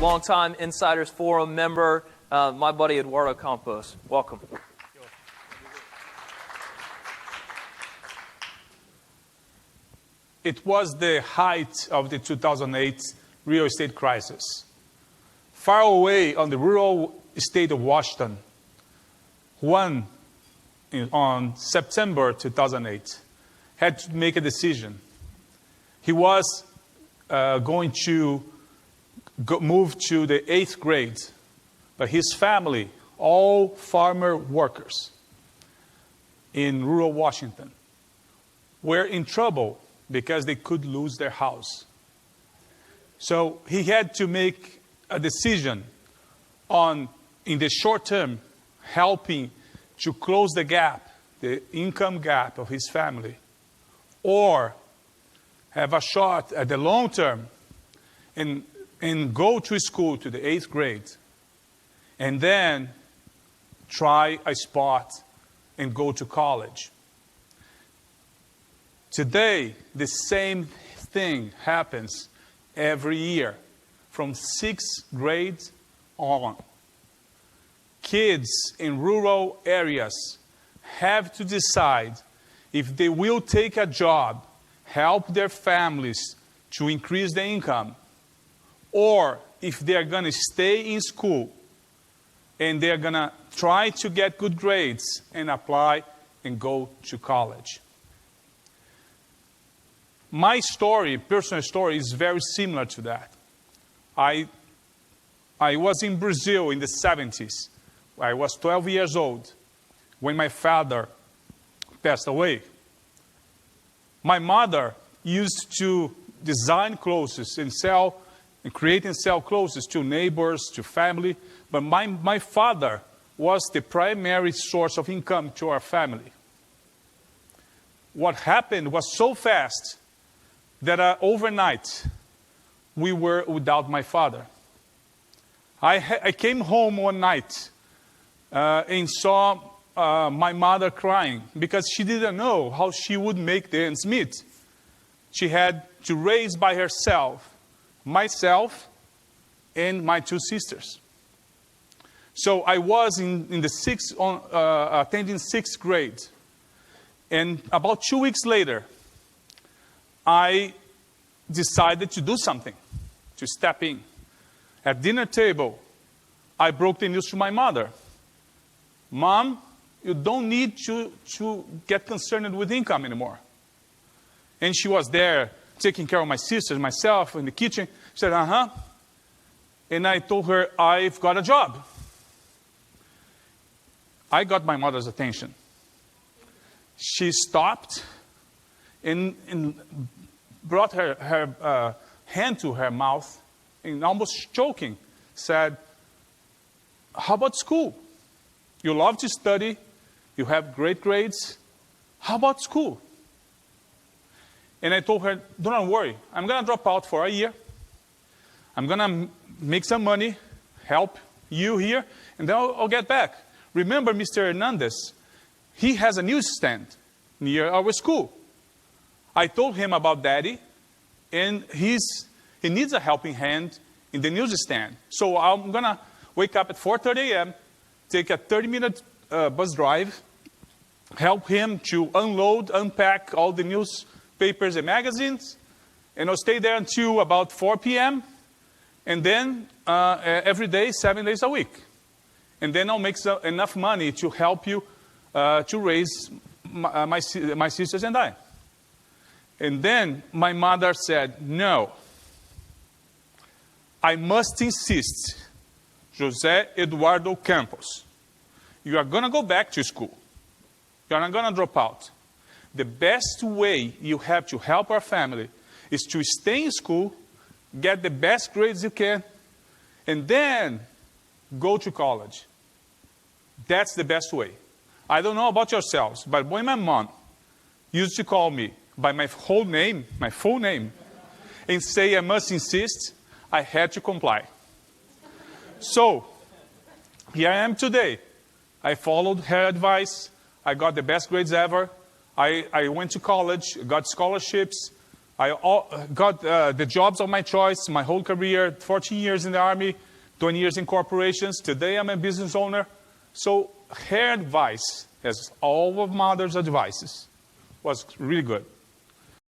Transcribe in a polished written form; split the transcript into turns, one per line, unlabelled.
longtime Insiders Forum member, my buddy Eduardo Campos. Welcome.
It was the height of the 2008 real estate crisis. Far away on the rural state of Washington, on September 2008, had to make a decision. He was going to move to the 8th grade, but his family, all farmer workers in rural Washington, were in trouble because they could lose their house. So he had to make a decision on, in the short term, helping to close the gap, the income gap of his family, or have a shot at the long term and go to school to the 8th grade, and then try a spot and go to college. Today, the same thing happens every year, from 6th grade on. Kids in rural areas have to decide if they will take a job, help their families to increase their income, or if they're going to stay in school and they're going to try to get good grades and apply and go to college. My story, personal story, is very similar to that. I was in Brazil in the 70s. I was 12 years old when my father passed away. My mother used to design clothes and sell, and create and sell clothes to neighbors, to family. But my father was the primary source of income to our family. What happened was so fast that overnight, we were without my father. I came home one night and saw my mother crying because she didn't know how she would make the ends meet. She had to raise by herself, myself and my 2 sisters. So I was attending 6th grade. And about 2 weeks later, I decided to do something, to step in. At dinner table, I broke the news to my mother. Mom, you don't need to get concerned with income anymore. And she was there taking care of my sisters, myself, in the kitchen. She said, uh-huh. And I told her, I've got a job. I got my mother's attention. She stopped and brought her hand to her mouth and almost choking, said, how about school? You love to study. You have great grades. How about school? And I told her, don't worry. I'm going to drop out for a year. I'm going to make some money, help you here, and then I'll get back. Remember Mr. Hernandez? He has a newsstand near our school. I told him about Daddy, and he needs a helping hand in the newsstand. So I'm going to wake up at 4:30 a.m., take a 30-minute bus drive, help him to unload, unpack all the newspapers and magazines, and I'll stay there until about 4 p.m., and then every day, 7 days a week. And then I'll make enough money to help you to raise my sisters and I. And then my mother said, no, I must insist, José Eduardo Campos, you are going to go back to school. You are not going to drop out. The best way you have to help our family is to stay in school, get the best grades you can, and then go to college. That's the best way. I don't know about yourselves, but when my mom used to call me by my whole name, my full name, and say I must insist, I had to comply. So, here I am today. I followed her advice. I got the best grades ever. I went to college, got scholarships. I got the jobs of my choice, my whole career, 14 years in the Army, 20 years in corporations. Today I'm a business owner. So her advice, as all of mother's advices, was really good.